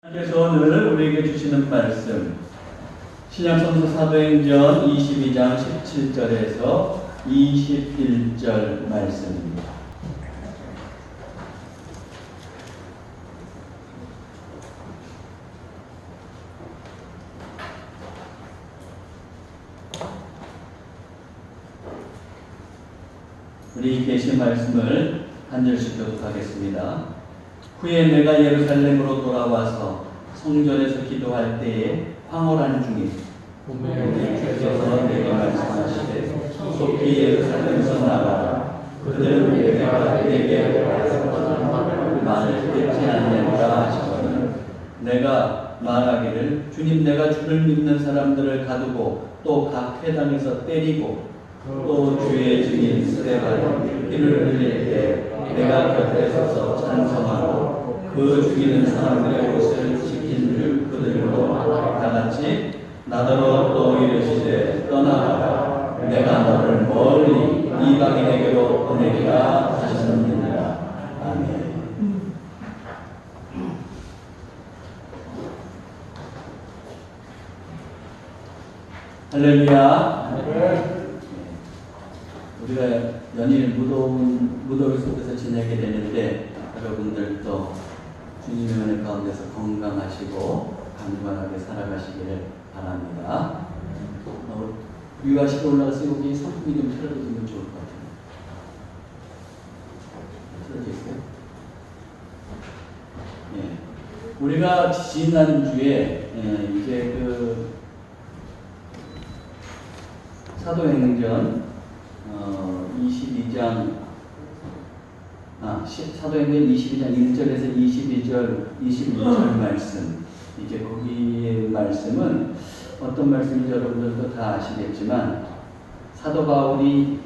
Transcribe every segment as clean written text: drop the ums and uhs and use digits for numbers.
하나님께서 오늘 우리에게 주시는 말씀 신약성서 사도행전 22장 17절에서 21절 말씀입니다. 우리 계신 말씀을 한 절씩 교독하겠습니다. 후에 내가 예루살렘으로 돌아와서 성전에서 기도할 때에 황홀한 중에 주께서 내게 말씀하시되 속히 예루살렘에서 나가라. 그들은 내게 말을 듣지 않는다 하시거늘 내가 말하기를 주님 내가 주를 믿는 사람들을 가두고 또 각 회당에서 때리고 또 주의 증인 스데반이 피를 흘릴 때 내가 곁에 서서 찬성하고 그 죽이는 사람들의 옷을 지킨 줄 그들로 다같이 나더러 또 이르시되 떠나가라. 내가 너를 멀리 이방인에게로 보내리라 하셨느니라. 아멘. 할렐루야. 우리가 연일 무더위 속에서 지내게 되는데 여러분들도 주님의 은혜 가운데서 건강하시고 강건하게 살아가시기를 바랍니다. 유아시에 올라가서 여기 성품이 좀 틀어지면 좋을 것 같아요. 틀어져 있어요? 예. 우리가 지난주에 이제 그 사도행전 22장 1절에서 21절 말씀. 이제 거기의 말씀은 어떤 말씀인지 여러분들도 다 아시겠지만 사도 바울이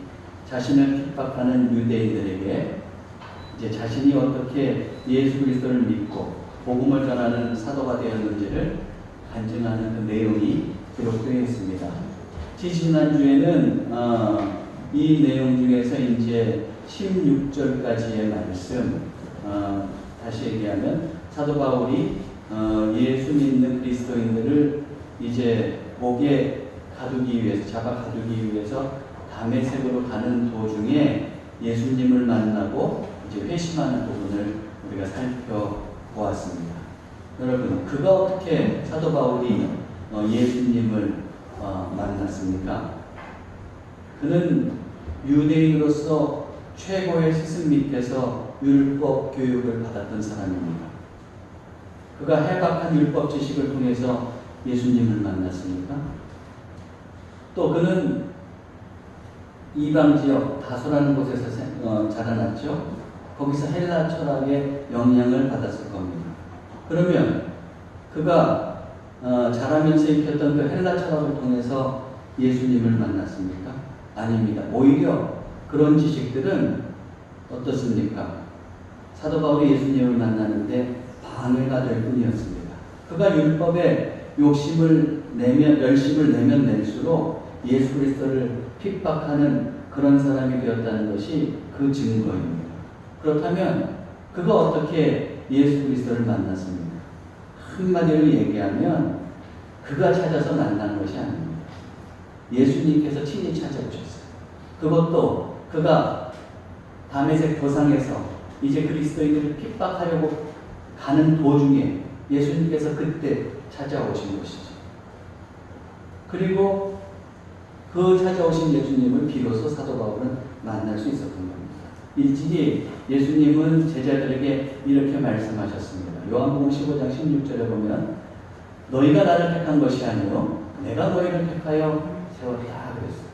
자신을 핍박하는 유대인들에게 이제 자신이 어떻게 예수 그리스도를 믿고 복음을 전하는 사도가 되었는지를 간증하는 그 내용이 기록되어 있습니다. 지난주에는 이 내용 중에서 이제 16절까지의 말씀, 다시 얘기하면 사도 바울이 예수 믿는 그리스도인들을 이제 목에 가두기 위해서, 잡아 가두기 위해서 다메섹으로 가는 도중에 예수님을 만나고 이제 회심하는 부분을 우리가 살펴보았습니다. 여러분, 그가 어떻게 사도 바울이 예수님을 만났습니까? 그는 유대인으로서 최고의 스승 밑에서 율법 교육을 받았던 사람입니다. 그가 해박한 율법 지식을 통해서 예수님을 만났습니까? 또 그는 이방 지역 다소라는 곳에서 자라났죠. 거기서 헬라 철학의 영향을 받았을 겁니다. 그러면 그가 자라면서 익혔던 그 헬라 철학을 통해서 예수님을 만났습니까? 아닙니다. 오히려 그런 지식들은 어떻습니까? 사도 바울이 예수님을 만나는데 방해가 될 뿐이었습니다. 그가 율법에 열심을 내면 낼수록 예수 그리스도를 핍박하는 그런 사람이 되었다는 것이 그 증거입니다. 그렇다면 그가 어떻게 예수 그리스도를 만났습니까? 한마디로 얘기하면 그가 찾아서 만난 것이 아닙니다. 예수님께서 친히 찾아오셨어요. 그것도 그가 다메섹 도상에서 이제 그리스도인들을 핍박하려고 가는 도중에 예수님께서 그때 찾아오신 것이죠. 그리고 그 찾아오신 예수님을 비로소 사도 바울은 만날 수 있었던 겁니다. 일찍이 예수님은 제자들에게 이렇게 말씀하셨습니다. 요한복음 15장 16절에 보면 너희가 나를 택한 것이 아니요 내가 너희를 택하여 세웠다 그랬습니다.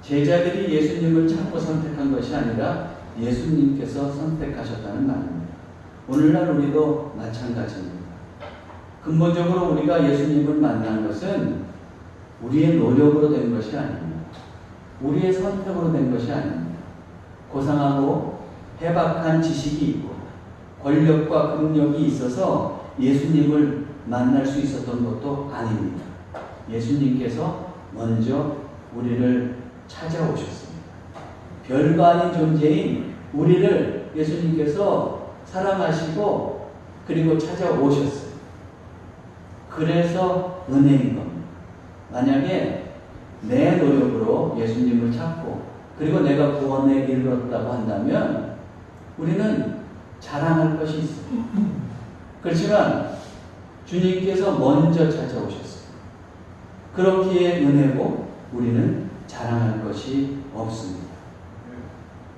제자들이 예수님을 찾고 선택한 것이 아니라 예수님께서 선택하셨다는 말입니다. 오늘날 우리도 마찬가지입니다. 근본적으로 우리가 예수님을 만난 것은 우리의 노력으로 된 것이 아닙니다. 우리의 선택으로 된 것이 아닙니다. 고상하고 해박한 지식이 있고 권력과 능력이 있어서 예수님을 만날 수 있었던 것도 아닙니다. 예수님께서 먼저 우리를 찾아오셨습니다. 별거 아닌 존재인 우리를 예수님께서 사랑하시고 그리고 찾아오셨어요. 그래서 은혜인 겁니다. 만약에 내 노력으로 예수님을 찾고 그리고 내가 구원에 이르렀다고 한다면 우리는 자랑할 것이 있어요. 그렇지만 주님께서 먼저 찾아오셨어요. 그렇기에 은혜고 우리는 자랑할 것이 없습니다.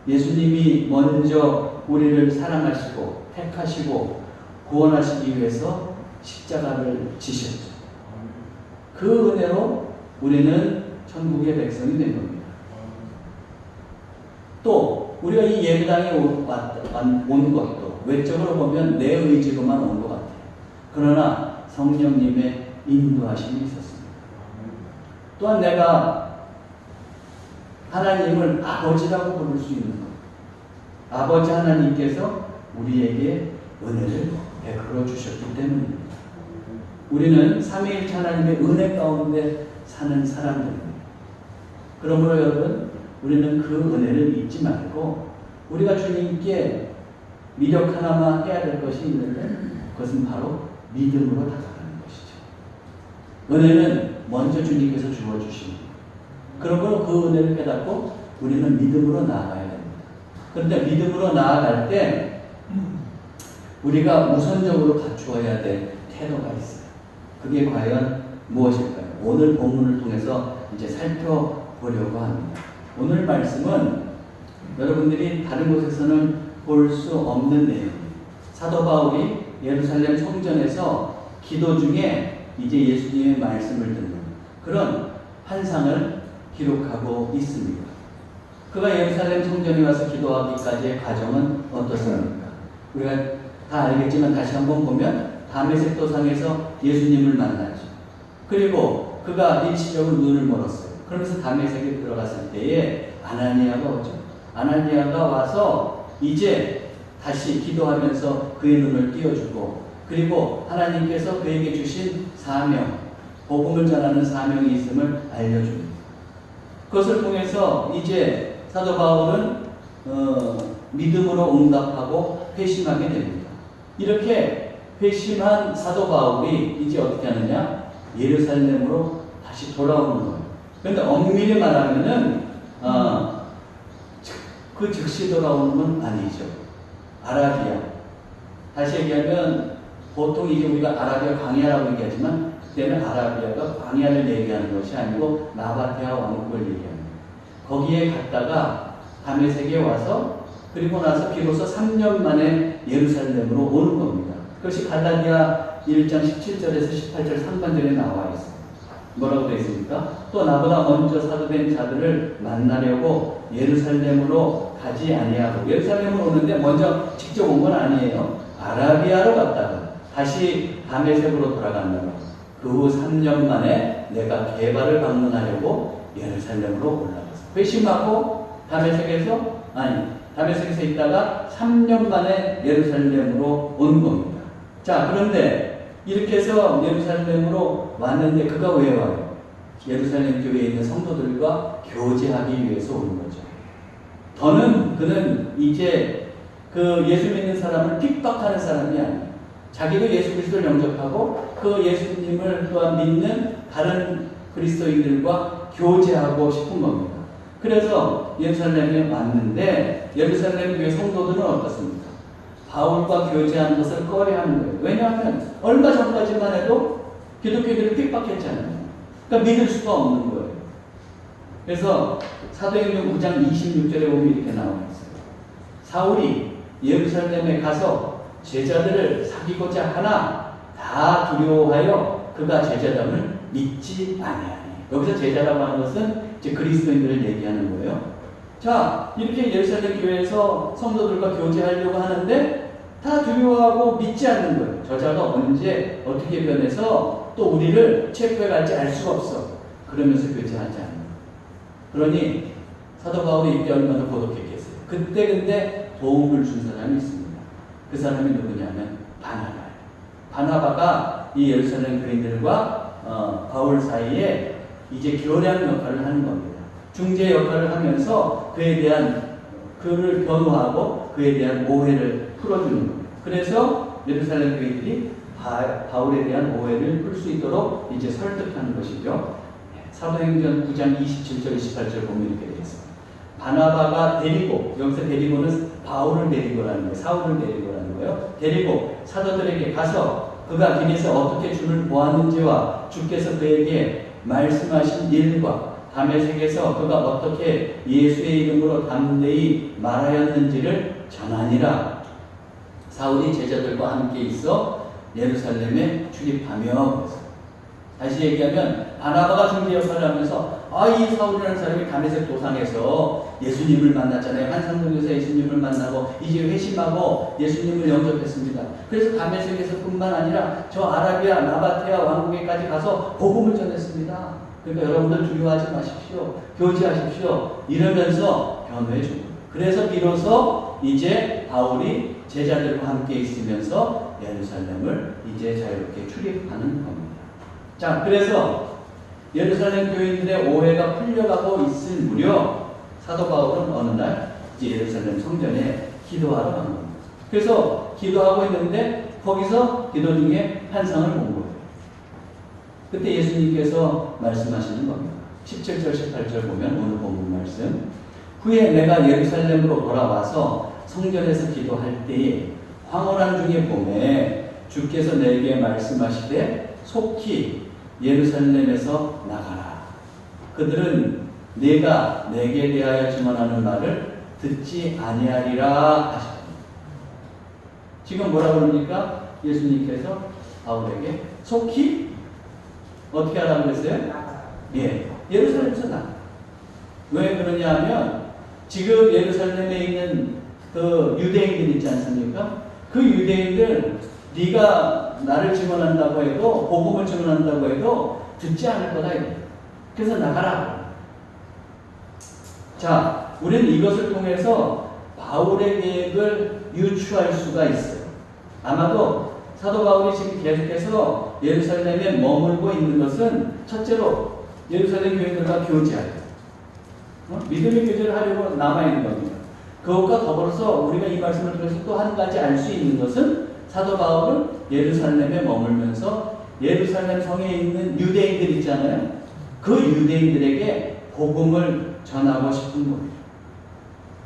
예수님이 먼저 우리를 사랑하시고 택하시고 구원하시기 위해서 십자가를 지셨죠. 그 은혜로 우리는 천국의 백성이 된 겁니다. 또 우리가 이 예배당에 온 것도 외적으로 보면 내 의지로만 온 것 같아요. 그러나 성령님의 인도하심이 있었습니다. 또한 내가 하나님을 아버지라고 부를 수 있는 것. 아버지 하나님께서 우리에게 은혜를 베풀어 주셨기 때문입니다. 우리는 삼위일체 하나님의 은혜 가운데 사는 사람들입니다. 그러므로 여러분, 우리는 그 은혜를 잊지 말고 우리가 주님께 미력 하나만 해야 될 것이 있는데 그것은 바로 믿음으로 다가가는 것이죠. 은혜는 먼저 주님께서 주어주십니다. 그러므로 그 은혜를 깨닫고 우리는 믿음으로 나아가야 됩니다. 그런데 믿음으로 나아갈 때 우리가 우선적으로 갖추어야 될 태도가 있어요. 그게 과연 무엇일까요? 오늘 본문을 통해서 이제 살펴보려고 합니다. 오늘 말씀은 여러분들이 다른 곳에서는 볼 수 없는 내용입니다. 사도 바울이 예루살렘 성전에서 기도 중에 이제 예수님의 말씀을 듣는 그런 환상을 기록하고 있습니다. 그가 예루살렘 성전에 와서 기도하기까지의 과정은 어떻습니까? 우리가 다 알겠지만 다시 한번 보면 다메섹 도상에서 예수님을 만나죠. 그리고 그가 일시적으로 눈을 멀었어요. 그러면서 다메섹에 들어갔을 때에 아나니아가 오죠. 아나니아가 와서 이제 다시 기도하면서 그의 눈을 띄워주고 그리고 하나님께서 그에게 주신 사명, 복음을 전하는 사명이 있음을 알려줍니다. 그것을 통해서 이제 사도 바울은 믿음으로 응답하고 회심하게 됩니다. 이렇게 회심한 사도 바울이 이제 어떻게 하느냐? 예루살렘으로 다시 돌아오는 거예요. 그런데 엄밀히 말하면은 그 즉시 돌아오는 건 아니죠. 아라비아. 다시 얘기하면 보통 이제 우리가 아라비아 광야라고 얘기하지만 그때는 아라비아가 광야를 얘기하는 것이 아니고 나바테아 왕국을 얘기합니다. 거기에 갔다가 다메섹에 와서 그리고 나서 비로소 3년 만에 예루살렘으로 오는 겁니다. 그것이 갈라디아 1장 17절에서 18절 상반절에 나와 있습니다. 뭐라고 되어 있습니까? 또 나보다 먼저 사도된 자들을 만나려고 예루살렘으로 가지 아니하고 예루살렘으로 오는데 먼저 직접 온 건 아니에요. 아라비아로 갔다가 다시 다메섹으로 돌아간다고. 그 후 3년 만에 내가 게바를 방문하려고 예루살렘으로 올라갔어. 회심하고 다메섹에서 있다가 3년 만에 예루살렘으로 온 겁니다. 자, 그런데 이렇게 해서 예루살렘으로 왔는데 그가 왜 와요? 예루살렘 교회에 있는 성도들과 교제하기 위해서 오는 거죠. 그는 이제 그 예수 믿는 사람을 핍박하는 사람이 아니에요. 자기도 예수 그리스도를 영접하고 그 예수님을 또한 믿는 다른 그리스도인들과 교제하고 싶은 겁니다. 그래서 예루살렘에 왔는데 예루살렘 교회 성도들은 어떻습니까? 바울과 교제하는 것을 꺼려하는 거예요. 왜냐하면 얼마 전까지만 해도 기독교인들을 핍박했잖아요. 그러니까 믿을 수가 없는 거예요. 그래서 사도행전 9장 26절에 보면 이렇게 나와 있어요. 사울이 예루살렘에 가서 제자들을 사귀고자 하나 다 두려워하여 그가 제자됨을 믿지 아니하니. 여기서 제자라고 하는 것은 이제 그리스도인들을 얘기하는 거예요. 자, 이렇게 예루살렘 교회에서 성도들과 교제하려고 하는데 다 두려워하고 믿지 않는 거예요. 저자가 언제 어떻게 변해서 또 우리를 체포해 갈지 알 수가 없어. 그러면서 교제하지 않는 거예요. 그러니 사도 바울이 이때 얼마나 고독했겠어요. 그때 근데 도움을 준 사람이 있습니다. 그 사람이 누구냐면 바나바예요. 바나바가 이 예루살렘 교인들과 바울 사이에 이제 교량 역할을 하는 겁니다. 중재 역할을 하면서 그를 변호하고 그에 대한 오해를 풀어주는 겁니다. 그래서 예루살렘 교인들이 바울에 대한 오해를 풀 수 있도록 이제 설득하는 것이죠. 사도행전 9장 27절 28절 보면 이렇게 되어 있습니다. 바나바가 데리고, 여기서 데리고는 바울을 데리고라는 거예요. 사울을 데리고라는 거예요. 데리고 사도들에게 가서 그가 길에서 어떻게 주를 보았는지와 주께서 그에게 말씀하신 일과 다메섹에서 그가 어떻게 예수의 이름으로 담대히 말하였는지를 전하니라. 사울이 제자들과 함께 있어 예루살렘에 출입하며, 다시 얘기하면 바나바가 중재 역할을 하면서 이 사울이라는 사람이 다메섹 도상에서 예수님을 만났잖아요. 한상동에서 예수님을 만나고 이제 회심하고 예수님을 영접했습니다. 그래서 다메섹에서 뿐만 아니라 저 아라비아 나바테아 왕국에까지 가서 복음을 전했습니다. 그러니까 여러분들 두려워하지 마십시오. 교제하십시오. 이러면서 변호해 준 거예요. 그래서 비로소 이제 바울이 제자들과 함께 있으면서 예루살렘을 이제 자유롭게 출입하는 겁니다. 자, 그래서 예루살렘 교인들의 오해가 풀려가고 있을 무렵 사도 바울은 어느 날 이제 예루살렘 성전에 기도하러 간 겁니다. 그래서 기도하고 있는데 거기서 기도 중에 환상을 본 거예요. 그때 예수님께서 말씀하시는 겁니다. 17절 18절 보면 오늘 본문 말씀, 후에 내가 예루살렘으로 돌아와서 성전에서 기도할 때에 황홀한 중에 봄에 주께서 내게 말씀하시되 속히 예루살렘에서 나가라. 그들은 내가 내게 대하여 증언하는 말을 듣지 아니하리라 하셨습니다. 지금 뭐라 그럽니까? 예수님께서 바울에게 속히 어떻게 하라고 그랬어요? 예루살렘에서 나가. 왜 그러냐 하면 지금 예루살렘에 있는 그 유대인들 있지 않습니까? 그 유대인들 네가 나를 증언한다고 해도, 복음을 증언한다고 해도 듣지 않을 거다. 그래서 나가라. 자, 우리는 이것을 통해서 바울의 계획을 유추할 수가 있어요. 아마도 사도 바울이 지금 계속해서 예루살렘에 머물고 있는 것은 첫째로 예루살렘 교인들과 교제하려, 믿음의 교제를 하려고 남아있는 겁니다. 그것과 더불어서 우리가 이 말씀을 통해서 또 한 가지 알 수 있는 것은 사도 바울은 예루살렘에 머물면서 예루살렘 성에 있는 유대인들 있잖아요. 그 유대인들에게 복음을 전하고 싶은 거예요.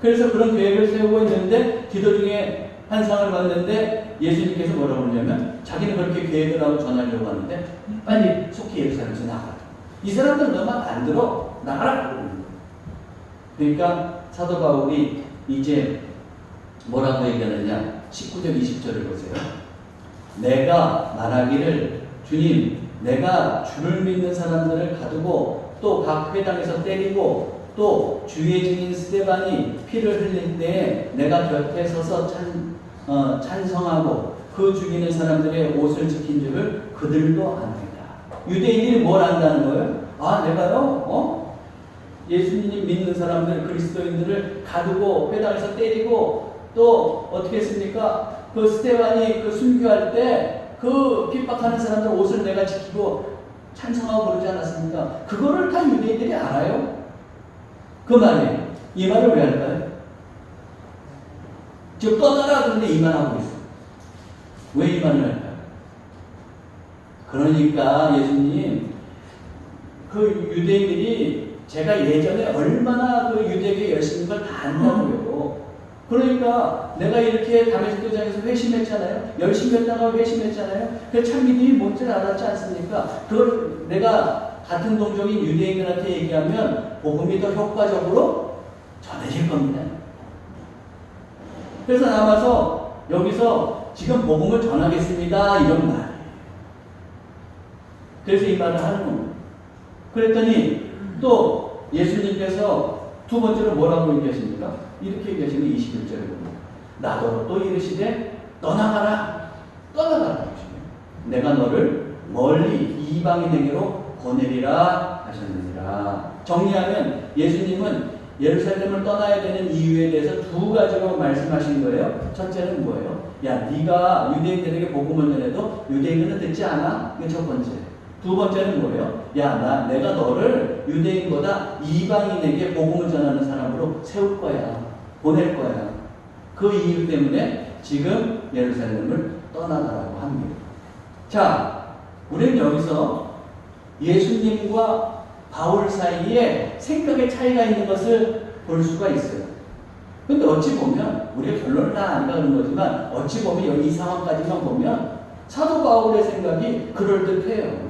그래서 그런 계획을 세우고 있는데 기도 중에 환상을 봤는데 예수님께서 뭐라고 그러냐면 자기는 그렇게 계획을 하고 전하려고 하는데 빨리 속히 예루살렘에서 나가라. 이 사람들 너 말 안 들어. 나가라. 그러는 거예요. 그러니까 사도 바울이 이제 뭐라고 얘기하느냐. 19절 20절을 보세요. 내가 말하기를 주님 내가 주를 믿는 사람들을 가두고 또 각 회당에서 때리고 또 주의 증인 스데반이 피를 흘릴 때에 내가 곁에 서서 찬성하고 그 죽이는 사람들의 옷을 지킨 줄을 그들도 압니다. 유대인들이 뭘 안다는 거예요? 내가요? 예수님 믿는 사람들, 그리스도인들을 가두고 회당에서 때리고 또 어떻게 했습니까? 그 스데반이 그 순교할 때 그 핍박하는 사람들 옷을 내가 지키고 찬성하고 그러지 않았습니까? 그거를 다 유대인들이 알아요. 그 말이에요. 이 말을 왜 할까요? 즉 떠나라 그런데 이 말하고 있어요. 왜 이 말을 할까요? 그러니까 예수님 그 유대인들이 제가 예전에 얼마나 그 유대교에 열심히 걸 다 안다고요. 그러니까 내가 이렇게 다메섹 도장에서 회심했잖아요. 열심히 했다가 회심했잖아요. 그래서 참 믿음이 뭔지를 알았지 않습니까? 그걸 내가 같은 동족인 유대인들한테 얘기하면 복음이 더 효과적으로 전해질 겁니다. 그래서 남아서 여기서 지금 복음을 전하겠습니다. 이런 말이에요. 그래서 이 말을 하는 겁니다. 그랬더니 또 예수님께서 두 번째로 뭐라고 얘기하십니까? 이렇게 얘기하시는 21절에 보면 나더러 또 이르시되 떠나가라. 내가 너를 멀리 이방인에게로 보내리라 하셨느니라. 정리하면 예수님은 예루살렘을 떠나야 되는 이유에 대해서 두 가지로 말씀하신 거예요. 첫째는 뭐예요? 야, 네가 유대인들에게 복음을 전해도 유대인들은 듣지 않아? 이게 첫 번째. 두 번째는 뭐예요? 야, 내가 너를 유대인보다 이방인에게 복음을 전하는 사람으로 세울 거야. 보낼 거야. 그 이유 때문에 지금 예루살렘을 떠나가라고 합니다. 자, 우리는 여기서 예수님과 바울 사이에 생각의 차이가 있는 것을 볼 수가 있어요. 근데 어찌 보면 우리가 결론을 다 안 가는 거지만 어찌 보면 여기 이 상황까지만 보면 사도 바울의 생각이 그럴듯해요.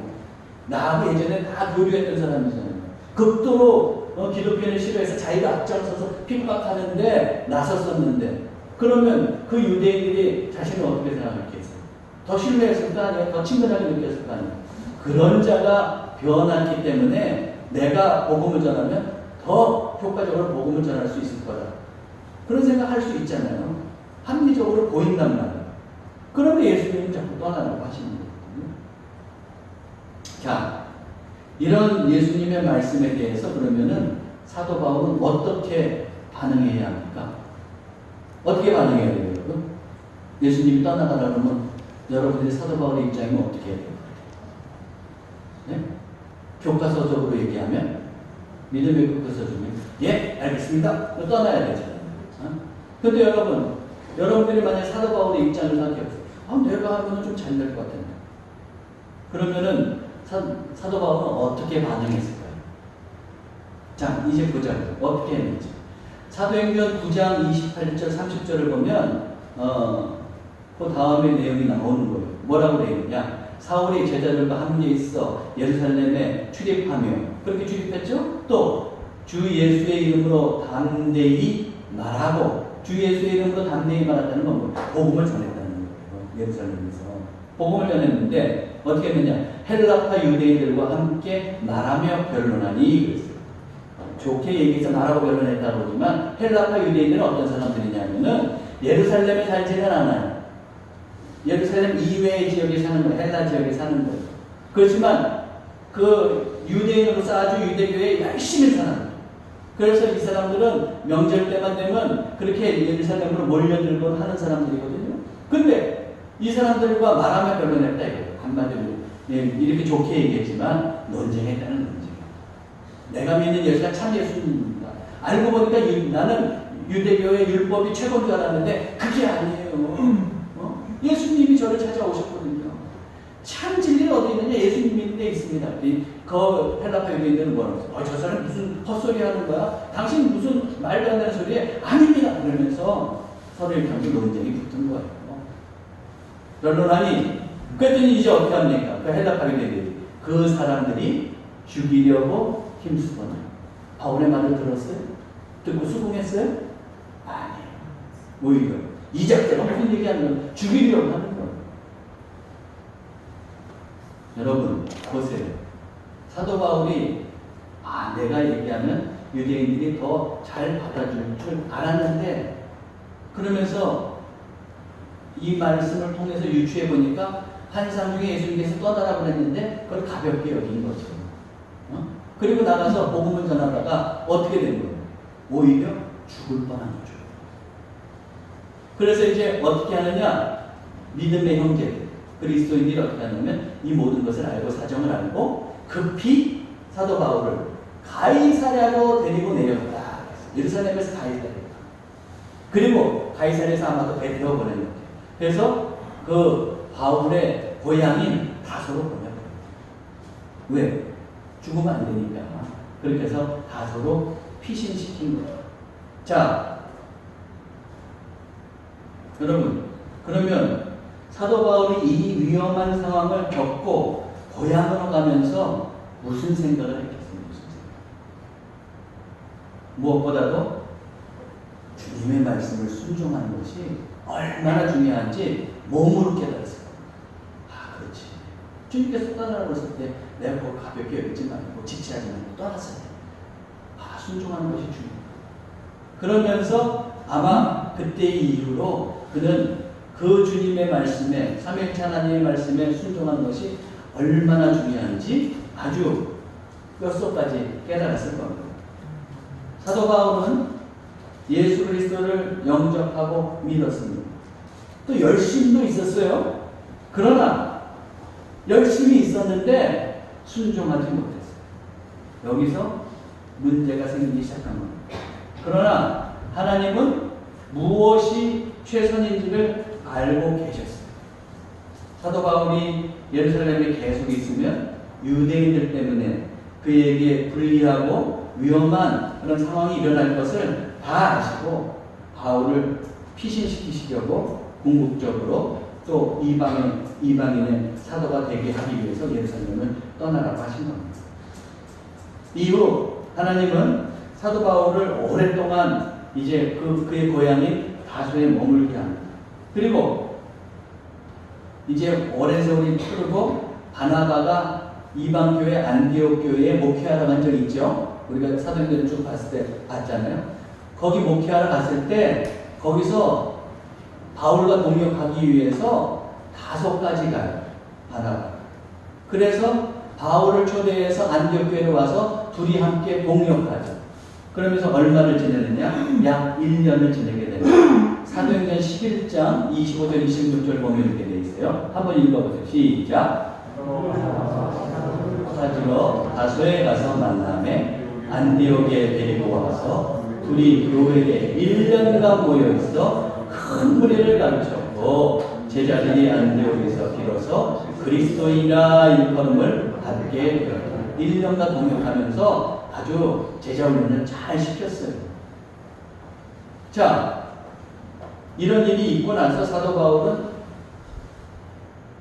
나하고 예전에 다 교류했던 사람이잖아요. 극도로 기독교를 싫어해서 자기가 앞장서서 핍박하는데 나섰었는데 그러면 그 유대인들이 자신을 어떻게 생각했겠어요? 더 신뢰했을 거 아니에요? 더 친근하게 느꼈을 거 아니에요? 그런 자가 변했기 때문에 내가 복음을 전하면 더 효과적으로 복음을 전할 수 있을 거다. 그런 생각할 수 있잖아요. 합리적으로 보인단 말이에요. 그러면 예수님은 자꾸 떠나라고 하시는 거거든요. 자, 이런 예수님의 말씀에 대해서 그러면은 사도 바울은 어떻게 반응해야 합니까? 어떻게 반응해야 돼요, 여러분? 예수님이 떠나가라 그러면 여러분들이 사도 바울의 입장이면 어떻게 해야 돼요? 네? 교과서적으로 얘기하면 믿음의 교과서 중에 예, 알겠습니다. 떠나야 되잖아요. 근데 여러분들이 만약 사도 바울의 입장을 생각해보세요. 내가 하면 좀 잘 될 것 같은데. 그러면은 사도 바울은 어떻게 반응했을까요? 자, 이제 보자고요. 어떻게 했는지. 사도행전 9장 28절 30절을 보면 그 다음에 내용이 나오는 거예요. 뭐라고 되어 있느냐? 사울이 제자들과 함께 있어 예루살렘에 출입하며 그렇게 출입했죠? 또 주 예수의 이름으로 담대히 말하고 주 예수의 이름으로 담대히 말했다는 건 뭐예요? 복음을 전했다는 거예요. 예루살렘에서 복음을 전했는데 어떻게 했느냐? 헬라파 유대인들과 함께 말하며 변론하니 그랬어요. 좋게 얘기해서 말하고 변론했다고 그러지만 헬라파 유대인들은 어떤 사람들이냐면은 예루살렘에 살지는 않아요. 예루살렘 이외의 지역에 사는 거예요. 헬라 지역에 사는 거예요. 그렇지만 그 유대인으로서 아주 유대교에 열심히 사는 거예요. 그래서 이 사람들은 명절 때만 되면 그렇게 예루살렘으로 몰려들곤 하는 사람들이거든요. 근데 이 사람들과 말하며 변론했다 이거예요. 한마디로 이렇게 좋게 얘기했지만 논쟁했다는 논쟁. 내가 믿는 예수가 참 예수입니다. 알고 보니까 나는 유대교의 율법이 최고인 줄 알았는데 그게 아니에요. 예수님이 저를 찾아오셨거든요. 참 진리가 어디 있느냐? 예수님 믿는 데 있습니다. 그 헬라파 유대인들은 뭐라고 저 사람 무슨 헛소리 하는 거야? 당신 무슨 말도 안 되는 소리에 아닙니다. 그러면서 서로의 경기 논쟁이 붙은 거예요. 변론하니 그랬더니 이제 어떻게 합니까? 그 헬라파 유대인들이 그 사람들이 죽이려고 힘쓰거나 바울의 말을 들었어요? 듣고 수긍했어요? 아니에요. 오히려 이 작자가 무슨 얘기하는 거예요? 죽이려고 하는 거예요. 여러분 보세요. 사도 바울이 내가 얘기하면 유대인들이 더 잘 받아줄 줄 알았는데 그러면서 이 말씀을 통해서 유추해 보니까 환상 중에 예수님께서 떠나라고 그랬는데 그걸 가볍게 여긴 거죠. 그리고 나가서 복음을 전하다가 어떻게 된 거예요? 오히려 죽을 뻔한 거죠. 그래서 이제 어떻게 하느냐? 믿음의 형제들, 그리스도인들이 어떻게 하냐면 이 모든 것을 알고 사정을 알고 급히 사도 바울을 가이사랴로 데리고 내려갔다. 예루살렘에서 가이사랴. 그리고 가이사랴에서 아마도 배 태워 보낸 거예요. 그래서 그 바울의 고향인 다소로 보내버려요. 왜? 죽으면 안 되니까. 그렇게 해서 다소로 피신시킨 거예요. 자, 여러분, 그러면 사도 바울이 이 위험한 상황을 겪고 고향으로 가면서 무슨 생각을 했겠습니까? 무엇보다도 주님의 말씀을 순종하는 것이 얼마나 중요한지 몸으로 깨달았어요. 그렇지. 주님께서 떠나라고 했을 때 내가 그걸 가볍게 여기지 말고 지체하지 말고 떠났어야 돼. 순종하는 것이 중요해요. 그러면서 아마 그때 이후로 그는 그 주님의 말씀에 삼위일체 하나님의 말씀에 순종하는 것이 얼마나 중요한지 아주 뼛속까지 깨달았을 겁니다. 사도 바울은 예수 그리스도를 영접하고 믿었습니다. 또 열심도 있었어요. 그러나 열심히 있었는데 순종하지 못했어요. 여기서 문제가 생기기 시작한 겁니다. 그러나 하나님은 무엇이 최선인지를 알고 계셨어요. 사도 바울이 예루살렘에 계속 있으면 유대인들 때문에 그에게 불리하고 위험한 그런 상황이 일어날 것을 다 아시고 바울을 피신시키시려고 궁극적으로 또 이방인의 사도가 되게 하기 위해서 예루살렘을 떠나라고 하신 겁니다. 이후 하나님은 사도 바울을 오랫동안 이제 그의 고향인 다소에 머물게 합니다. 그리고 이제 오랜 세월이 흐르고 바나바가 이방교회 안디옥 교회에 목회하러 간 적이 있죠. 우리가 사도행전을 쭉 봤을 때 봤잖아요. 거기 목회하러 갔을 때 거기서 바울과 동역하기 위해서 다소까지 가요. 바나바. 그래서 바울을 초대해서 안디옥 교회에 와서 둘이 함께 동역하죠. 그러면서 얼마를 지내느냐? 약 1년을 지내게 됩니다. 사도행전 11장 25절 26절 보면 이렇게 되어 있어요. 한번 읽어보세요. 시작. 사지로 다소에 가서 만남에 안디옥에 데리고 와서 둘이 교회에 1년간 모여있어 큰 무리를 가르쳤고 제자들이 안디옥에서 비로소 그리스도인이라 일컬음을 받게 되었다. 1년간 동역하면서 아주 제자 훈련을 잘 시켰어요. 자, 이런 일이 있고 나서 사도 바울은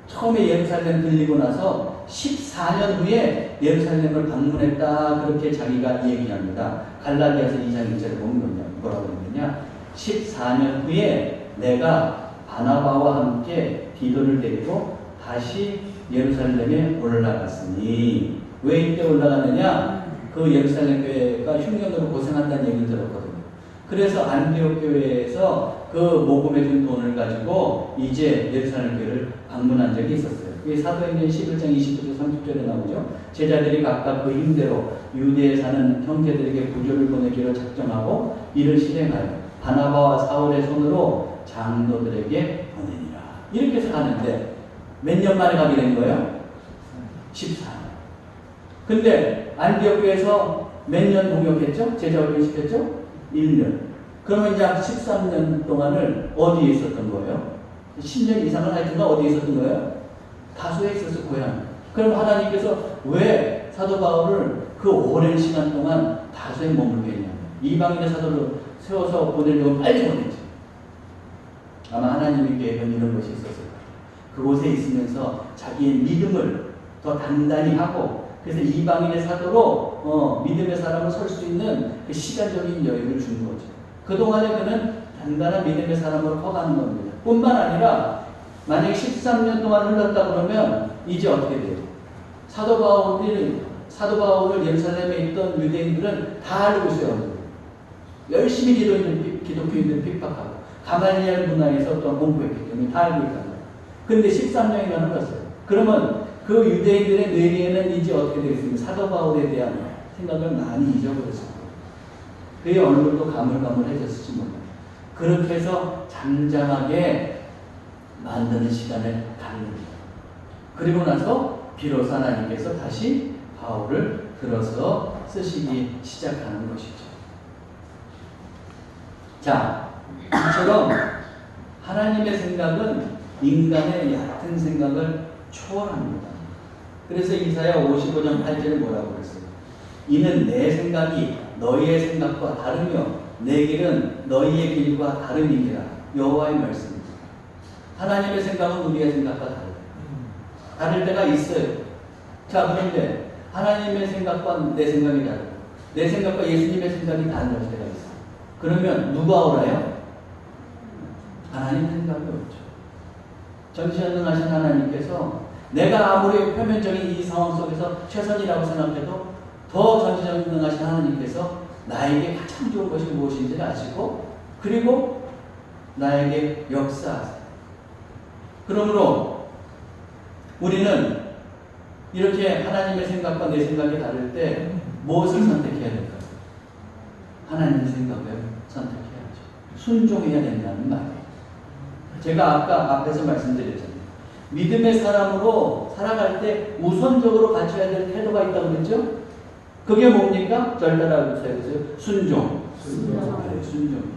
처음에 예루살렘 들리고 나서 14년 후에 예루살렘을 방문했다. 그렇게 자기가 얘기합니다. 갈라디아서 2장 1절에 보면 뭐라고 그러느냐? 14년 후에 내가 바나바와 함께 디도를 데리고 다시 예루살렘에 올라갔으니 왜 이때 올라갔느냐? 그 예루살렘 교회가 흉년으로 고생한다는 얘기를 들었거든요. 그래서 안디옥 교회에서 그 모금해준 돈을 가지고 이제 예루살렘 교회를 방문한 적이 있었어요. 이게 사도행전 11장 29절 30절에 나오죠. 제자들이 각각 그 힘대로 유대에 사는 형제들에게 부조를 보내기로 작정하고 이를 실행하여 바나바와 사울의 손으로 장로들에게 보내니라. 이렇게 해서 가는데 몇 년 만에 가게 된 거예요? 14년. 근데 안디옥 교회에서 몇 년 동역했죠? 제자 훈련 시켰죠? 1년. 그러면 이제 13년 동안을 어디에 있었던 거예요? 10년 이상을 하여튼 어디에 있었던 거예요? 다소에 있었어, 고향. 그럼 하나님께서 왜 사도 바울을 그 오랜 시간 동안 다소에 머물게 했냐면 이방인의 사도를 세워서 보내려고 빨리 보냈지. 아마 하나님의 계획은 이런 것이 있었을 거예요. 그곳에 있으면서 자기의 믿음을 더 단단히 하고 그래서 이방인의 사도로 믿음의 사람을 설 수 있는 그 시간적인 여유를 주는 거죠. 그동안에 그는 단단한 믿음의 사람으로 커가는 겁니다. 뿐만 아니라 만약에 13년 동안 흘렀다 그러면 이제 어떻게 돼요? 사도 바울을 예루살렘에 있던 유대인들은 다 알고 있어요. 열심히 기독교인들 핍박하고 가말리엘 문화에서 또 공부했기 때문에 다 알고 있단 말이에요. 근데 13년이나 흘렀어요. 그러면 그 유대인들의 뇌리에는 이제 어떻게 되겠습니까? 사도 바울에 대한 생각을 많이 잊어버렸을 거예요. 그의 얼굴도 가물가물해졌을지 몰라요. 그렇게 해서 잠잠하게 만드는 시간을 갖습니다. 그리고 나서 비로소 하나님께서 다시 바울을 들어서 쓰시기 시작하는 것이죠. 자, 이처럼 하나님의 생각은 인간의 얕은 생각을 초월합니다. 그래서 이사야 55장 8절에 뭐라고 그랬어요? 이는 내 생각이 너희의 생각과 다르며 내 길은 너희의 길과 다름이니라. 여호와의 말씀입니다. 하나님의 생각은 우리의 생각과 다르다. 다를 때가 있어요. 자, 그런데 하나님의 생각과 내 생각이 다르고 내 생각과 예수님의 생각이 다른 때가 있어요. 그러면 누가 옳아요? 하나님 생각이 옳죠. 전지전능하신 하나님께서 내가 아무리 표면적인 이 상황 속에서 최선이라고 생각해도 더 전지전능하신 하나님께서 나에게 가장 좋은 것이 무엇인지를 아시고 그리고 나에게 역사하세요. 그러므로 우리는 이렇게 하나님의 생각과 내 생각이 다를 때 무엇을 선택해야 될까요? 하나님의 생각을 선택해야죠. 순종해야 된다는 말이에요. 제가 아까 앞에서 말씀드렸잖아요. 믿음의 사람으로 살아갈 때 우선적으로 갖춰야 될 태도가 있다고 그랬죠? 그게 뭡니까? 절 따라해보세요. 순종. 네, 순종이에요.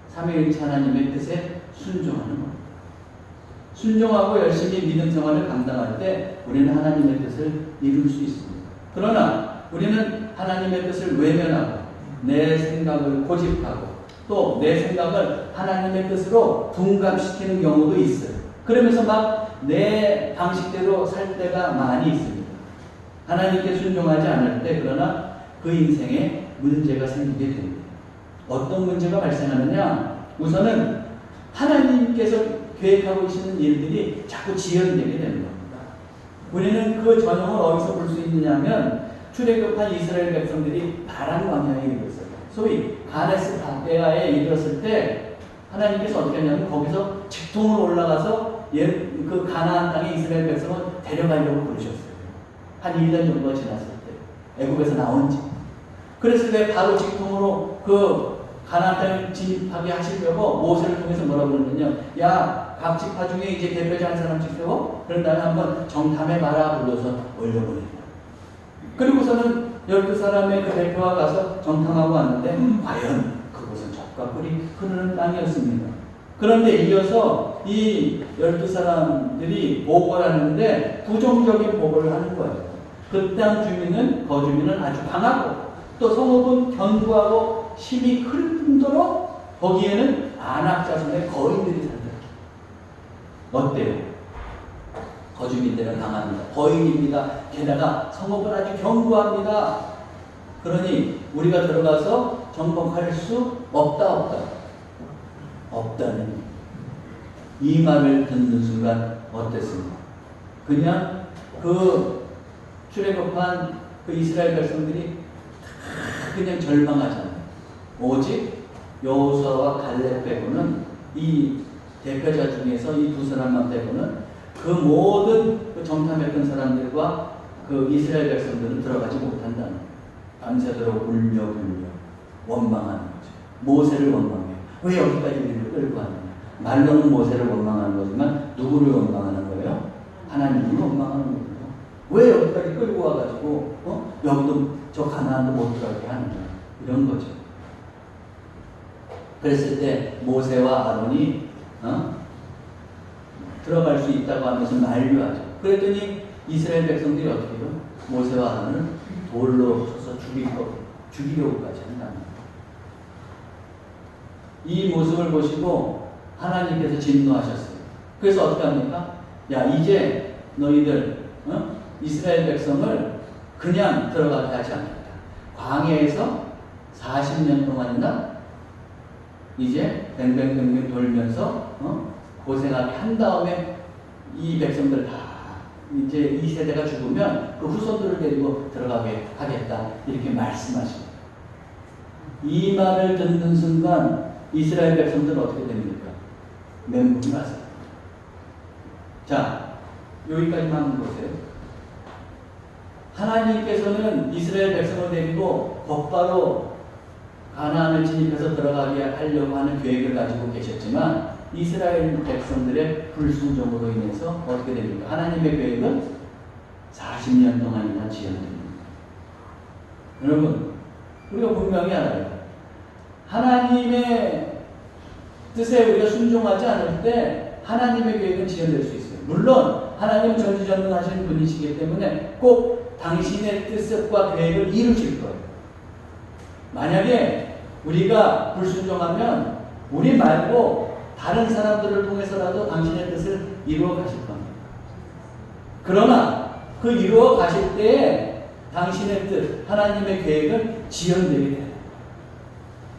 삼위일체 하나님의 뜻에 순종하는 겁니다. 순종하고 열심히 믿음 생활을 감당할 때 우리는 하나님의 뜻을 이룰 수 있습니다. 그러나 우리는 하나님의 뜻을 외면하고 내 생각을 고집하고 또 내 생각을 하나님의 뜻으로 둔갑시키는 경우도 있어요. 그러면서 막 내 방식대로 살 때가 많이 있습니다. 하나님께 순종하지 않을 때 그러나 그 인생에 문제가 생기게 됩니다. 어떤 문제가 발생하느냐? 우선은 하나님께서 계획하고 계시는 일들이 자꾸 지연되게 되는 겁니다. 우리는 그 전형을 어디서 볼 수 있느냐면 출애굽한 이스라엘 백성들이 바람 광야에 이르렀어요. 소위 가데스 바네아에 이르렀을 때 하나님께서 어떻게 하냐면 거기서 직통으로 올라가서 그 가나안 땅에 이스라엘 백성을 데려가려고 부르셨어요. 한 1년 정도가 지났을 때 애굽에서 나온 지. 그랬을 때 바로 직통으로 그 가나안 땅을 진입하게 하시려고 모세를 통해서 뭐라고 그러느냐, 야, 각 지파 중에 이제 대표자 한 사람씩 세워 그런 다음에 한번 정탐해봐라 불러서 올려보냈다. 그리고서는 12사람의 그 대표가 가서 정탐하고 왔는데 과연 그곳은 젖과 꿀이 흐르는 땅이었습니다. 그런데 이어서 이 12사람들이 보고를 하는데 부정적인 보고를 하는 거예요. 그 땅 주민은, 거주민은 아주 강하고 또 성읍은 견고하고 힘이 클 뿐더러 거기에는 아낙 자손의 거인들이 산다. 어때요? 거주민들은 강합니다. 거인입니다. 게다가 성읍은 아주 견고합니다. 그러니 우리가 들어가서 정복할 수 없다는 이 말을 듣는 순간 어땠습니까? 그냥 그 출애굽한 그 이스라엘 백성들이 그냥 절망하잖아요. 오직 여호수아와 갈렙 빼고는, 이 대표자 중에서 이 두 사람만 빼고는 그 모든 그 정탐했던 사람들과 그 이스라엘 백성들은 들어가지 못한다는, 밤새도록 울며 불며 원망하는 거죠. 모세를 원망해요. 왜 여기까지 우리를 끌고 왔느냐? 말로는 모세를 원망하는 거지만 누구를 원망하는 거예요? 하나님을 원망하는 거예요. 왜 여기까지 끌고 와가지고 여기도 저 가나안도 못 들어가게 하느냐, 이런 거죠. 그랬을 때 모세와 아론이 들어갈 수 있다고 하면서 만류하죠. 그랬더니 이스라엘 백성들이 어떻게 해요? 모세와 아론을 돌로 쳐서 죽이려고까지 한답니다. 이 모습을 보시고 하나님께서 진노하셨어요. 그래서 어떻게 합니까? 야, 이제 너희들 이스라엘 백성을 그냥 들어가게 하지 않겠다. 광야에서 40년 동안이나 이제 뱅뱅뱅뱅 돌면서 고생하게 한 다음에 이 백성들 다 이제 이 세대가 죽으면 그 후손들을 데리고 들어가게 하겠다, 이렇게 말씀하십니다. 이 말을 듣는 순간 이스라엘 백성들은 어떻게 됩니까? 멘붕이 왔어요. 자, 여기까지만 보세요. 하나님께서는 이스라엘 백성을 데리고 곧바로 가나안을 진입해서 들어가게 하려고 하는 계획을 가지고 계셨지만 이스라엘 백성들의 불순종으로 인해서 어떻게 됩니까? 하나님의 계획은 40년 동안이나 지연됩니다. 여러분, 우리가 분명히 알아요. 하나님의 뜻에 우리가 순종하지 않을 때 하나님의 계획은 지연될 수 있어요. 물론 하나님은 전지전능하신 분이시기 때문에 꼭 당신의 뜻과 계획을 이루실 거예요. 만약에 우리가 불순종하면 우리 말고 다른 사람들을 통해서라도 당신의 뜻을 이루어 가실 겁니다. 그러나 그 이루어 가실 때에 당신의 뜻, 하나님의 계획은 지연되게 돼요.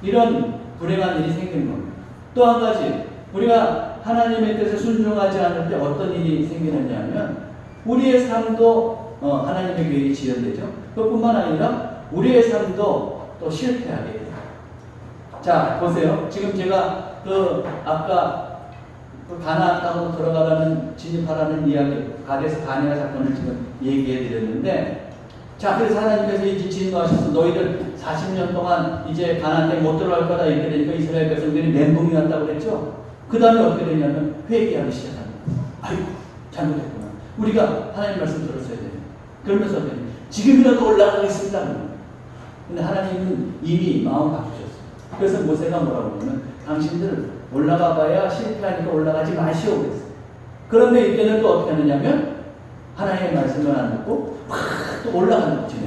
이런 불행한 일이 생기는 겁니다. 또 한 가지, 우리가 하나님의 뜻에 순종하지 않을 때 어떤 일이 생기느냐면 우리의 삶도 하나님의 계획이 지연되죠. 그뿐만 아니라 우리의 삶도 또 실패하게 돼요. 자, 보세요. 지금 제가 아까 가나안 땅으로 들어가라는, 진입하라는 이야기, 가데스 바네아 사건을 지금 얘기해 드렸는데, 자, 그래서 하나님께서 이제 진노하셔서 너희들 40년 동안 이제 가나안 땅에 못 들어갈 거다 이렇게 되니까 이스라엘 백성들이 멘붕이 왔다고 그랬죠. 그 다음에 어떻게 되냐면 회개하기 시작합니다. 아이고, 잘못했구나. 우리가 하나님 말씀 들었어야 되네. 그러면서 어떻게 되냐, 지금이라도 올라가겠습니다. 근데 하나님은 이미 마음 바꾸셨어요. 그래서 모세가 뭐라고 하냐면 당신들 올라가 봐야 실패하니까 올라가지 마시오 그랬어요. 그런데 이때는 또 어떻게 하느냐면 하나님의 말씀을 안 듣고 막 또 올라가는 거지.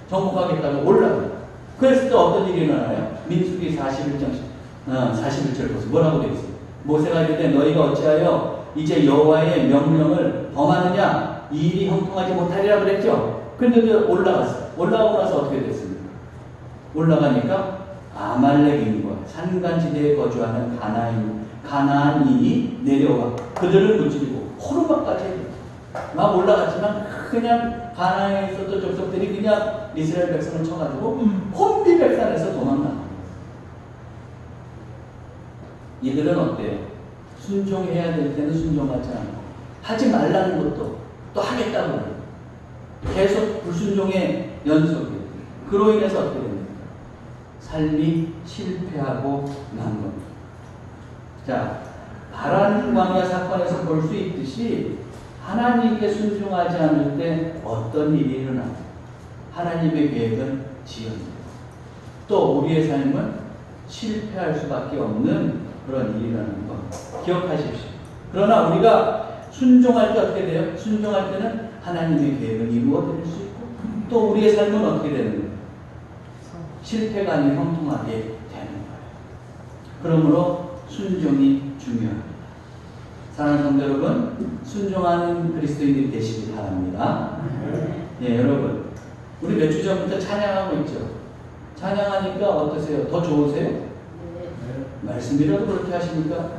정복하겠다고 올라가요. 그래서 또 어떤 일이 일어나요? 민수기 41절 보세요. 뭐라고 되어 있어요? 모세가 이르되 너희가 어찌하여 이제 여호와의 명령을 범하느냐? 이 일이 형통하지 못하리라 그랬죠. 근데 올라갔어요. 올라가고 나서 어떻게 됐습니까? 올라가니까 아말렉인과 산간지대에 거주하는 가나안인이 내려와 그들을 무찌르고 호르마까지 해요. 막 올라갔지만 그냥 가나안에 있었던 족속들이 그냥 이스라엘 백성을 쳐가지고 혼비백산에서 도망나요. 이들은 어때요? 순종해야 될 때는 순종하지 않고 하지 말라는 것도 또 하겠다고 해요. 계속 불순종의 연속이에요. 그로 인해서 어떻게 됩니까? 삶이 실패하고 난 겁니다. 자, 바란 광야 사건에서 볼 수 있듯이 하나님께 순종하지 않을 때 어떤 일이 일어나요? 하나님의 계획은 지연돼요. 또 우리의 삶은 실패할 수밖에 없는 그런 일이 일어나는 거 기억하십시오. 그러나 우리가 순종할 때 어떻게 돼요? 순종할 때는 하나님의 계획은 이루어질 수 있고 또 우리의 삶은 어떻게 되는 거예요? 실패가 아닌 형통하게 되는 거예요. 그러므로 순종이 중요합니다. 사랑하는 성도 여러분, 순종하는 그리스도인들이 되시기 바랍니다. 예, 여러분, 우리 몇 주 전부터 찬양하고 있죠. 찬양하니까 어떠세요? 더 좋으세요? 네. 말씀이라도 그렇게 하십니까?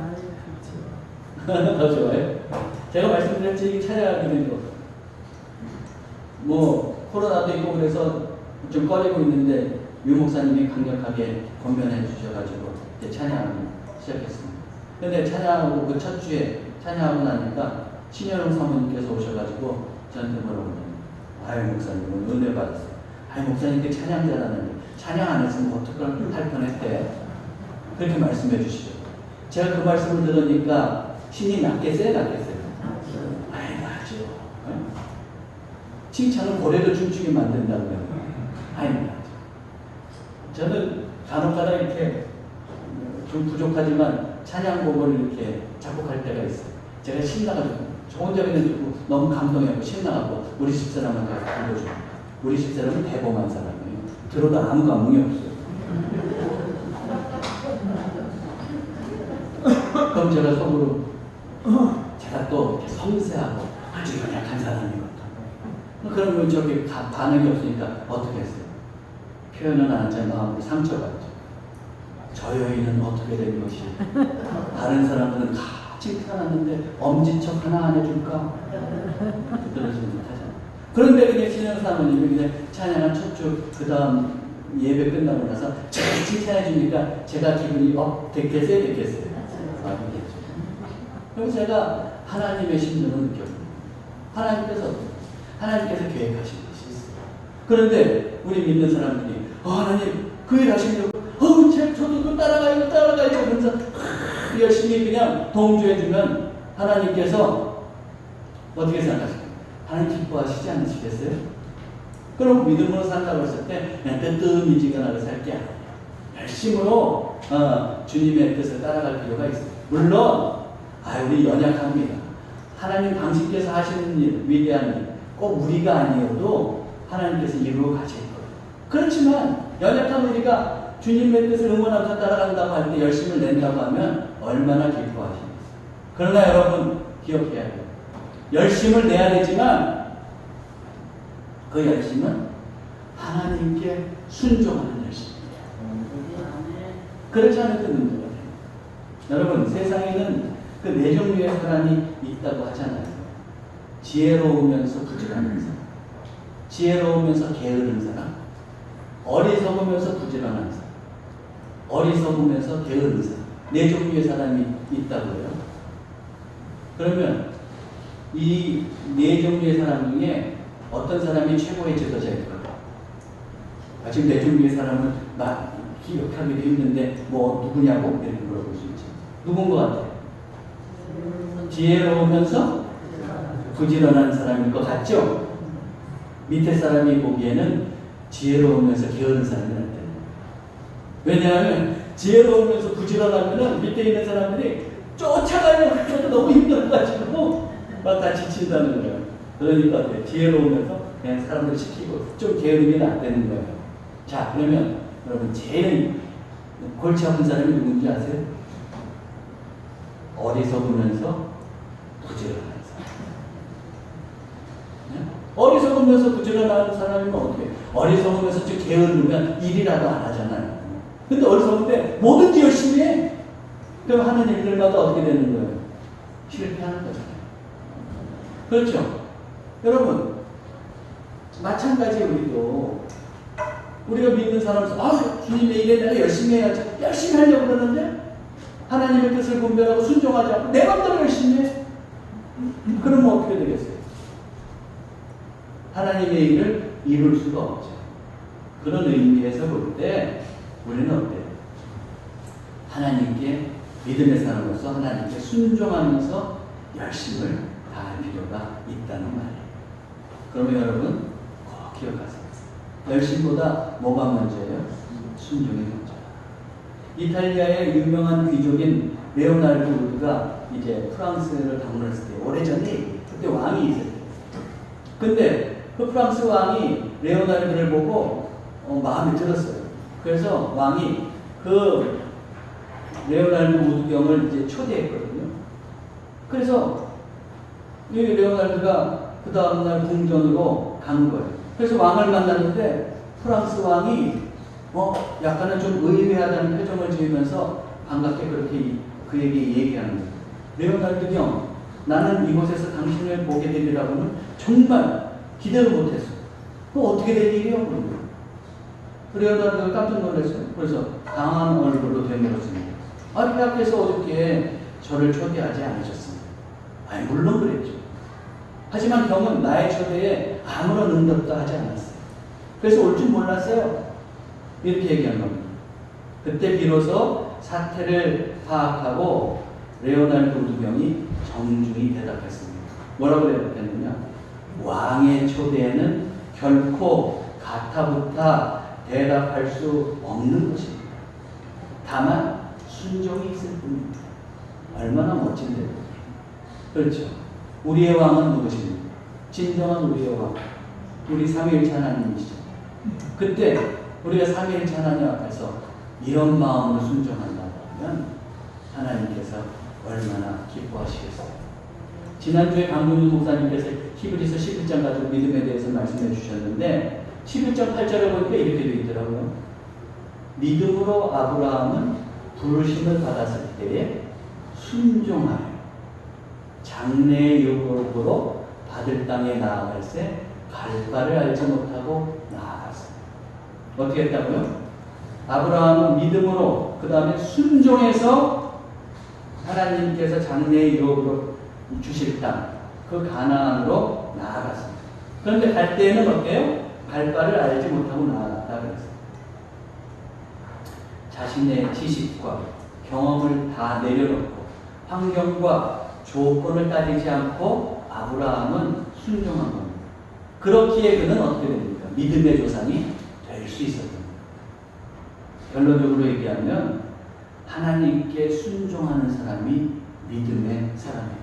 더 좋아요? 제가 말씀드렸지, 이 찬양하게 된 거. 뭐, 코로나도 있고 그래서 좀 꺼리고 있는데, 유 목사님이 강력하게 권면해 주셔가지고, 이제 찬양하기 시작했습니다. 근데 찬양하고 그 첫 주에 찬양하고 나니까, 신현웅 사모님께서 오셔가지고, 저한테 뭐라고 그러냐면, 아유, 목사님, 은혜 받았어요. 아유, 목사님께 찬양 잘하는데, 찬양 안 했으면 어떡할 뻔했대. 그렇게 말씀해 주시죠. 제가 그 말씀을 들으니까 신이 낫겠어요? 낫겠어요? 아이, 낫죠. 칭찬은 고래도 춤추게 만든다고요. 아이, 낫죠. 저는 간혹가다 이렇게 좀 부족하지만 찬양곡을 이렇게 작곡할 때가 있어요. 제가 신나가지고 저 혼자 그냥 듣고 너무 감동해서 신나가고 우리 집사람한테 불러줘요. 우리 집사람은 대범한 사람이에요. 들어도 아무 감흥이 없어요. 그럼 제가 속으로 제가 또 이렇게 섬세하고 아주 연약한 사람이거든. 그러면 저기 반응이 없으니까 어떻게 했어요? 표현은 안 하지만 마음으로 상처받죠. 저 여인은 어떻게 된 것이 다른 사람들은 다 칭찬하는데 엄지척 하나 안 해줄까? 그러지 못하잖아. 그런데 그냥 신영 사모님이 그냥 찬양한 첫 주 그 다음 예배 끝나고 나서 잘 칭찬해 주니까 제가 기분이 됐겠어요? 됐겠어요? 됐겠죠. 그래서 제가 하나님의 심정을 느꼈어요. 하나님께서 계획하신 것이 있어요. 그런데 우리 믿는 사람들이 하나님 그 일 하시려고 저도 그 따라가요 그러면서 열심히 그냥 동조해주면 하나님께서 어떻게 생각하실까요? 하나님 기뻐하시지 않으시겠어요? 그럼 믿음으로 산다고 했을 때 그냥 뜨뜻미지근하게 살 게 아니에요. 열심으로 주님의 뜻을 따라갈 필요가 있어요. 물론 우리 연약합니다. 하나님 당신께서 하시는 일, 위대한 일, 꼭 우리가 아니어도 하나님께서 이루어 가실 거예요. 그렇지만 연약한 우리가 주님의 뜻을 응원하면서 따라간다고 할 때 열심을 낸다고 하면 얼마나 기뻐하시겠어요. 그러나 여러분 기억해야 돼요. 열심을 내야 되지만 그 열심은 하나님께 순종하는 열심입니다. 그렇지 않을 때 문제가 돼요. 여러분 세상에는 그 네 종류의 사람이 있다고 하잖아요. 지혜로우면서 부지런한 사람, 지혜로우면서 게으른 사람, 어리석으면서 부지런한 사람, 어리석으면서 게으른 사람. 네 종류의 사람이 있다고 해요. 그러면 이 네 종류의 사람 중에 어떤 사람이 최고의 지도자일까요? 지금 네 종류의 사람을 기억하기도 힘든데 누구냐고 이렇게 물어볼 수 있죠. 누군 것 같아요? 지혜로우면서 부지런한 사람일 것 같죠? 밑에 사람이 보기에는 지혜로우면서 게으른 사람이 낫대요. 왜냐하면 지혜로우면서 부지런하면 밑에 있는 사람들이 쫓아가려고 해도 너무 힘들어가지고 막 다 지친다는 거예요. 그러니까 어때요? 지혜로우면서 그냥 사람들 시키고 좀 게으름이 낫다는 거예요. 자, 그러면 여러분 제일 골치 아픈 사람이 누군지 아세요? 어리석으면서 부지런한 사람. 네? 어리석으면서 부지런한 사람이면 어떻게 해요? 어리석으면서 좀 게으르면 일이라도 안 하잖아요. 근데 어리석은데 뭐든지 열심히 해. 그럼 하는 일들마다 어떻게 되는 거예요? 실패하는 거잖아요. 그렇죠? 여러분, 마찬가지에 우리가 믿는 사람은 주님의 일에 내가 열심히 해야지. 열심히 하려고 그러는데 하나님의 뜻을 분별하고 순종하지 않고 내 맘대로 열심히 해. 그러면 어떻게 되겠어요? 하나님의 일을 이룰 수가 없죠. 그런 의미에서 볼 때 우리는 어때요? 하나님께 믿음의 사람으로서 하나님께 순종하면서 열심을 다할 필요가 있다는 말이에요. 그러면 여러분 꼭 기억하세요. 열심보다 뭐가 먼저예요? 순종이 먼저예요. 이탈리아의 유명한 귀족인 레오나르도 우드가 이제 프랑스를 방문했을 때 오래전에 그때 왕이 있었대요. 근데 그 프랑스 왕이 레오나르도를 보고 마음에 들었어요. 그래서 왕이 그 레오나르도 우드경을 이제 초대했거든요. 그래서 이 레오나르도가 그 다음날 궁전으로 간 거예요. 그래서 왕을 만났는데 프랑스 왕이 약간은 좀 의외하다는 표정을 지으면서 반갑게 그렇게 그에게 얘기하는 거예요. 레오나르도 경, 나는 이곳에서 당신을 보게 되리라고는 정말 기대를 못했어. 그럼 어떻게 될 일이요? 그런 거예요. 레오나르도가 깜짝 놀랐어요. 그래서 당한 얼굴로 되물었습니다. 폐하께서 어저께 저를 초대하지 않으셨습니다. 물론 그랬죠. 하지만 경은 나의 초대에 아무런 응답도 하지 않았어요. 그래서 올 줄 몰랐어요. 이렇게 얘기한 겁니다. 그때 비로소 사태를 파악하고 레오나르도 우드경이 정중히 대답했습니다. 뭐라고 대답했느냐? 왕의 초대에는 결코 가타부타 대답할 수 없는 것입니다. 다만 순종이 있을 뿐입니다. 얼마나 멋진데요. 그렇죠. 우리의 왕은 누구십니까? 진정한 우리의 왕. 우리 삼위일체 하나님이시죠. 그때 우리가 삼위일체 하나님 앞에서 이런 마음으로 순종한다면 하나님께서 얼마나 기뻐하시겠어요. 지난주에 강동윤 목사님께서 히브리서 11장 가지고 믿음에 대해서 말씀해 주셨는데 11장 8절에 보니까 이렇게 되어 있더라고요. 믿음으로 아브라함은 부르심을 받았을 때에 순종하여 장래의 유업으로 받을 땅에 나아갈새 갈 바를 알지 못하고 나아갔습니다. 어떻게 했다고요? 아브라함은 믿음으로 그 다음에 순종해서 하나님께서 장래의 유업으로 주실 땅, 그 가나안으로 나아갔습니다. 그런데 갈 때에는 어때요? 갈 바를 알지 못하고 나아갔다 그랬어요. 자신의 지식과 경험을 다 내려놓고 환경과 조건을 따지지 않고 아브라함은 순종한 겁니다. 그렇기에 그는 어떻게 됩니까? 믿음의 조상이 될 수 있었습니다. 결론적으로 얘기하면 하나님께 순종하는 사람이 믿음의 사람입니다.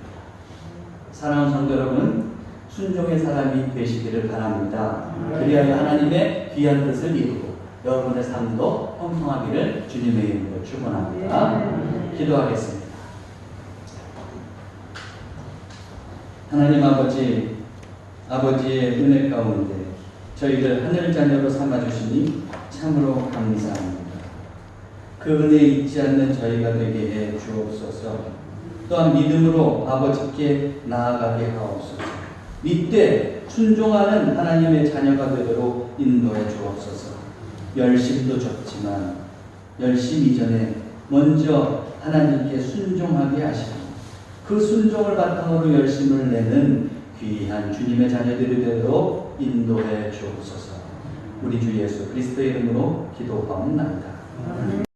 사랑하는 성도 여러분, 순종의 사람이 되시기를 바랍니다. 그리하여 하나님의 귀한 뜻을 이루고 여러분의 삶도 형통하기를 주님의 이름으로 축원합니다. 기도하겠습니다. 하나님 아버지의 은혜 가운데 저희를 하늘 자녀로 삼아주시니 참으로 감사합니다. 그 은혜 잊지 않는 저희가 되게 해 주옵소서. 또한 믿음으로 아버지께 나아가게 하옵소서. 믿되 순종하는 하나님의 자녀가 되도록 인도해 주옵소서. 열심도 좋지만 열심 이전에 먼저 하나님께 순종하게 하시고 그 순종을 바탕으로 열심을 내는 귀한 주님의 자녀들이 되도록 인도해 주옵소서. 우리 주 예수 그리스도의 이름으로 기도하옵나이다.